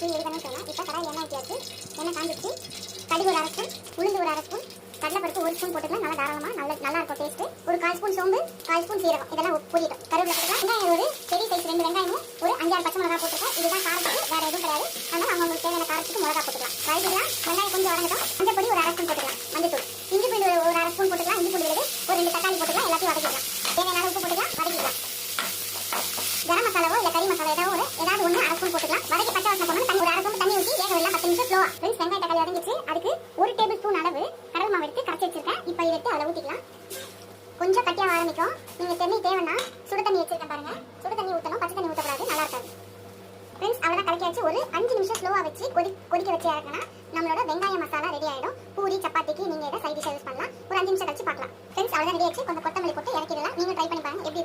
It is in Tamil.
தூள் எழுதணும்னு சொன்னேன். இப்போ கடாய் எண்ணெய் ஊற்றியாச்சு. எண்ணெய் காஞ்சிச்சு. கடுகு ஒரு 1/2 ஸ்பூன், உளுந்து ஒரு 1/2 ஸ்பூன், கடலைப்பருப்பு 1 ஸ்பூன் போட்டுக்கலாம். நல்லா தாராளமாக நல்லா இருக்கும் டேஸ்ட்டு. ஒரு 1/4 ஸ்பூன் சோம்பு, 1/4 ஸ்பூன் சீரகம் இதெல்லாம் பொரியட்டும். கருவேப்பிலை போட்டுக்கலாம். வெங்காயம் ஒரு பெரிய சைஸ் 2 வெங்காயமும் ஒரு 5-6 பச்சை மிளகா போட்டுருக்கோம். இதுதான் காரத்துக்கு, வேறு எதுவும் கிடையாது. அதனால் அவங்களுக்கு தேவையான காரத்துக்கு மிளகா போட்டுக்கலாம். வதக்கிக்கலாம். வெங்காயம் கொஞ்சம் வதங்கட்டும். மஞ்சள் பொடி ஒரு 1/2 ஸ்பூன் போட்டுக்கலாம். மஞ்சள் தூள், இஞ்சி பூண்டு ஒரு 1/2 ஸ்பூன் போட்டுக்கலாம். இஞ்சி பூண்டு விழுது ஒரு 2 தக்காளி போட்டுக்கலாம். எல்லாத்தையும் வதக்கிக்கலாம். தேவையான அளவு உப்பு போட்டுக்கலாம். வதக்கிக்கலாம். கரம் மசாலாவோ இல்லை கறி மசாலா ஏதாவது ஒன்று 1/2 ஸ்பூன் போட்டுக்கலாம். வதக்கி பச்சை வாசனை போகணும். ஒரு 1/2 ஸ்பூன் தண்ணி ஊற்றி வேக விடலாம் 10 நிமிஷம் ஸ்லோவா. ஃப்ரெண்ட்ஸ், வெங்காய தக்காளி வதங்கிச்சு. அதுக்கு 1 டேபிள் ஸ்பூன் அளவு கடலை மாவு எடுத்து கரைச்சி வச்சிருக்கேன். இப்போ இதை எடுத்து அதில் ஊற்றிக்கலாம். கொஞ்சம் கட்டியாக ஆரம்பிக்கும். நீங்கள் தண்ணி தேவைன்னா சுடு தண்ணி வச்சிருக்கேன் பாருங்க. சுடு தண்ணி ஊற்றணும், பச்சை தண்ணி ஊற்றக்கூடாது, நல்லா இருக்காது. ஃப்ரெண்ட்ஸ், அவ்வளோதான் கலக்கியாச்சு. ஒரு 5 நிமிஷம் ஸ்லோவாக வச்சு கொதிக்க வச்சு இறக்கினா நம்மளோட வெங்காய மசாலா ரெடி ஆகிடும். பூரி சப்பாத்திக்கு நீங்கள் இதை சைட் டிஷ்ஷாக யூஸ் பண்ணலாம். ஒரு 5 நிமிஷம் கழிச்சு பார்க்கலாம். ஃப்ரெண்ட்ஸ், அவ்வளோதான் ரெடி ஆச்சு. கொஞ்சம் கொத்தமல்லி போட்டு இறக்கிடலாம். நீங்கள் ட்ரை பண்ணி பாருங்க எப்படி